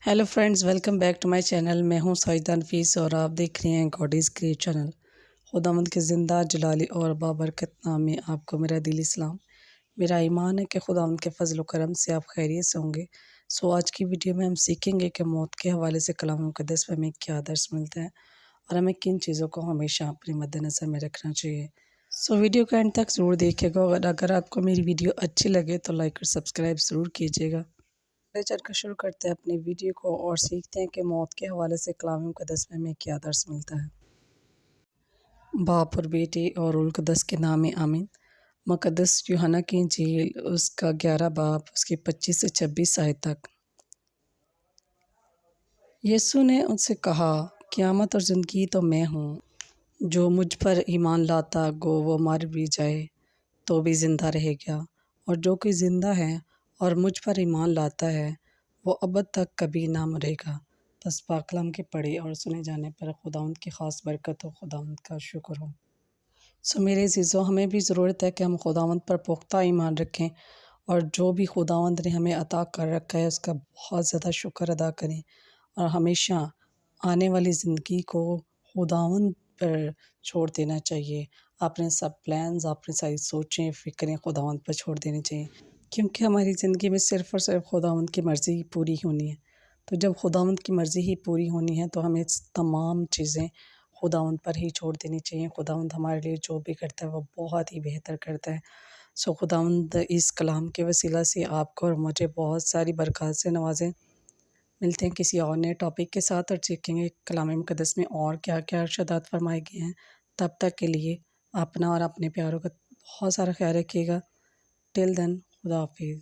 Hello friends, welcome back to my channel. मैं हूं साजिदा नफीस और आप देख रहे हैं गॉड इज़ ग्रेट चैनल। खुदावंद के ज़िंदा जलाली और बाबरकत नाम में आपको मेरा दिली सलाम। मेरा ईमान है कि खुदावंद के फजल व करम से आप खैरियत से होंगे। सो आज की वीडियो में हम सीखेंगे कि मौत के हवाले से कलाम मुक़द्दस में हमें क्या दर्स मिलता है और हमें किन चीज़ों को हमेशा अपने मद्देनज़र में रखना चाहिए। सो वीडियो का एंड तक ज़रूर देखिएगा और अगर आपको मेरी वीडियो अच्छी लगे तो लाइक और सब्सक्राइब ज़रूर कीजिएगा। चलकर शुरू करते हैं अपनी वीडियो को और सीखते हैं कि मौत के हवाले से कलाम मुक़द्दस में हमें क्या दर्स मिलता है। बाप और बेटे और रूहुल कुद्दस के नाम में आमीन। मुक़द्दस यूहन्ना की इंजील उसका 11 बाब उसकी 25 से 26 आयत तक। यीशु ने उनसे कहा, क़यामत और ज़िंदगी तो मैं हूँ। जो मुझ पर ईमान लाता गो वो मर भी जाए तो भी ज़िंदा रहेगा, और जो कोई ज़िंदा है और मुझ पर ईमान लाता है वो अबद तक कभी ना मरेगा। बस पाक कलाम के पढ़े और सुने जाने पर खुदावंद की ख़ास बरकत हो, खुदावंद का शुक्र हो। मेरे अज़ीज़ों, हमें भी ज़रूरत है कि हम खुदावंद पर पुख्ता ईमान रखें और जो भी खुदावंद ने हमें अता कर रखा है उसका बहुत ज़्यादा शुक्र अदा करें और हमेशा आने वाली ज़िंदगी को खुदावंद पर छोड़ देना चाहिए। अपने सब प्लान्स, अपनी सारी सोचें, फ़िक्रें खुदावंद पर छोड़ देनी चाहिए, क्योंकि हमारी ज़िंदगी में सिर्फ़ और सिर्फ खुदावंद की मर्ज़ी ही पूरी होनी है। तो जब खुदावंद की मर्ज़ी ही पूरी होनी है तो हमें तमाम चीज़ें खुदावंद पर ही छोड़ देनी चाहिए। खुदावंद हमारे लिए जो भी करता है वो बहुत ही बेहतर करता है। खुदावंद इस कलाम के वसीला से आपको और मुझे बहुत सारी बरक़ात से नवाज़ें। मिलते हैं किसी और नए टॉपिक के साथ और सीखेंगे कलाम मुक़द्दस में और क्या-क्या इरशादात फ़रमाए गए हैं। तब तक के लिए अपना और अपने प्यारों का बहुत सारा ख़्याल रखिएगा। टिल देन, खुदा हाफ़िज़।